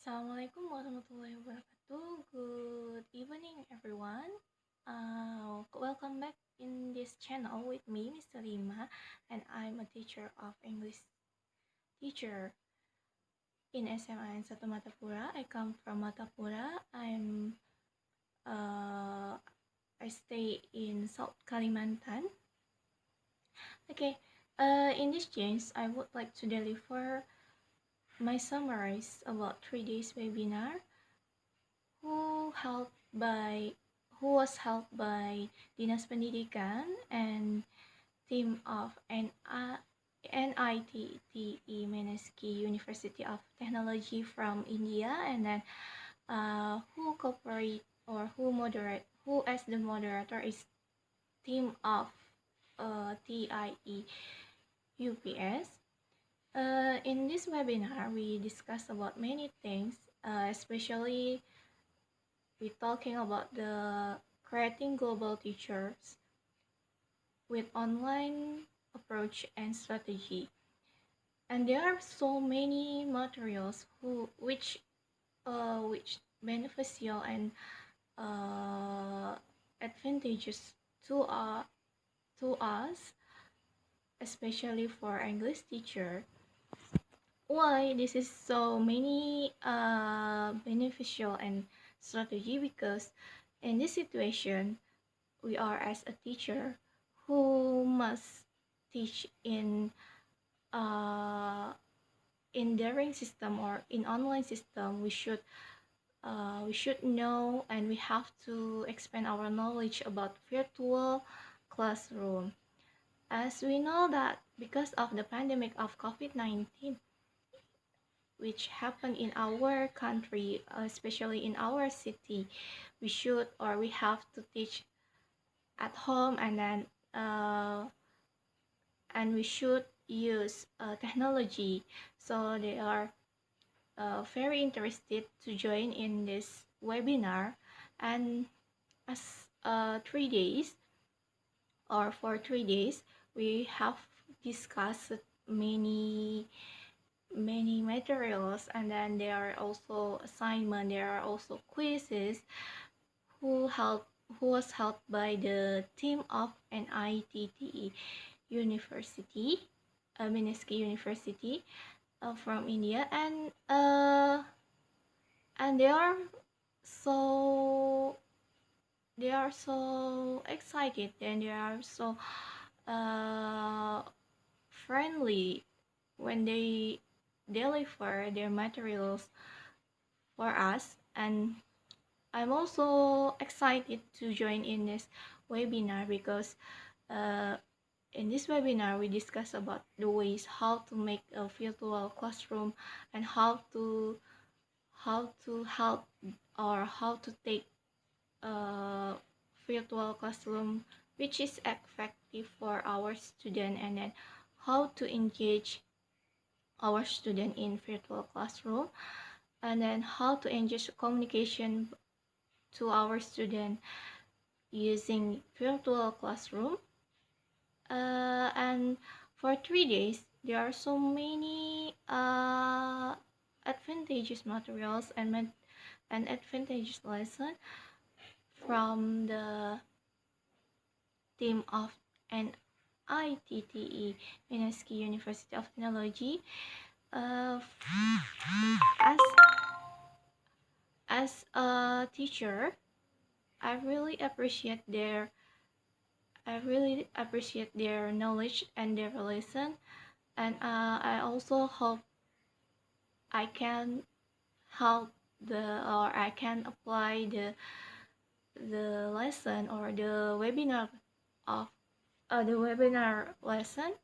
Assalamualaikum warahmatullahi wabarakatuh. Good evening, everyone. Welcome back in this channel with me, Mr. Rima, and I'm a teacher of English teacher in SMA in Satu Matapura. I come from Matapura. I stay in South Kalimantan. Okay. In this change, I would like to deliver my summarize about 3 days webinar who helped by who was held by Dinas Pendidikan and team of NITTE MEENAKSHI University of Technology from India, and then who cooperate or who as the moderator is team of TIE UPS. In this webinar, we discuss about many things, especially we talking about the creating global teachers with online approach and strategy. And there are so many materials which beneficial and advantageous to us, especially for English teacher. Why this is so many beneficial and strategy? Because in this situation we are as a teacher who must teach in daring system or in online system. We should know, and we have to expand our knowledge about virtual classroom, as we know that because of the pandemic of COVID-19 which happened in our country, especially in our city, we have to teach at home, and then and we should use technology. So they are very interested to join in this webinar, and as 3 days or for 3 days we have discussed many materials, and then there are also assignment, there are also quizzes who was helped by the team of NITTE University, MEENAKSHI University from India, and so they are so excited, and they are so friendly when they deliver their materials for us. And I'm also excited to join in this webinar because in this webinar we discuss about the ways how to make a virtual classroom, and how to help or how to take a virtual classroom which is effective for our student, and then how to engage our student in virtual classroom, and then how to engage communication to our student using virtual classroom. And for 3 days there are so many advantageous materials and advantageous lesson from the team of NITTE MEENAKSHI University of Technology. As a teacher, I really appreciate their knowledge and their lesson, and I also hope I can help I can apply the lesson or the webinar of the webinar lesson,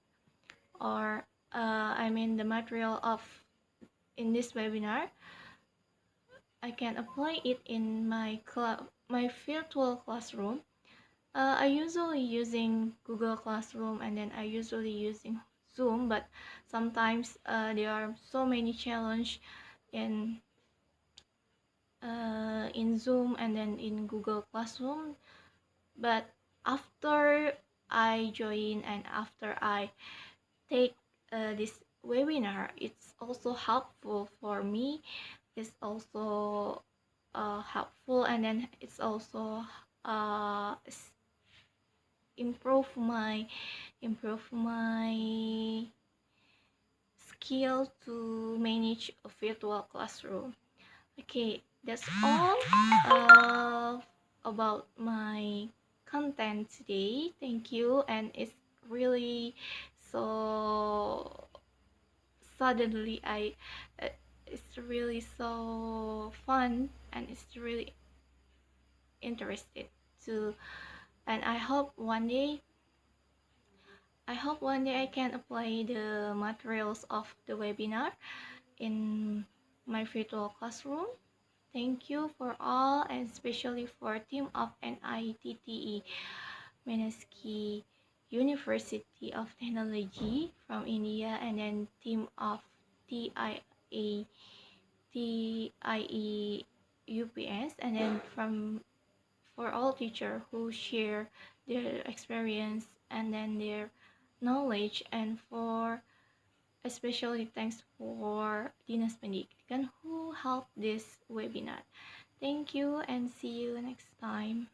or I mean the material of in this webinar. I can apply it in my virtual classroom. I usually using Google Classroom, and then I usually using Zoom, but sometimes there are so many challenge in Zoom and then in Google Classroom. But after I join and after I take this webinar, it's also helpful for me is also helpful, and then it's also improve my improve my skill to manage a virtual classroom. Okay, that's all about my content today. Thank you, and it's really so suddenly uh, it's really so fun, and it's really interested to, and I hope one day I can apply the materials of the webinar in my virtual classroom. Thank you for all, and especially for team of NITTE MEENAKSHI University of Technology from India, and then team of TIA TIE UPS, and then for all teachers who share their experience and then their knowledge, and for especially thanks for Dinas Pendidikan who helped this webinar. Thank you, and see you next time.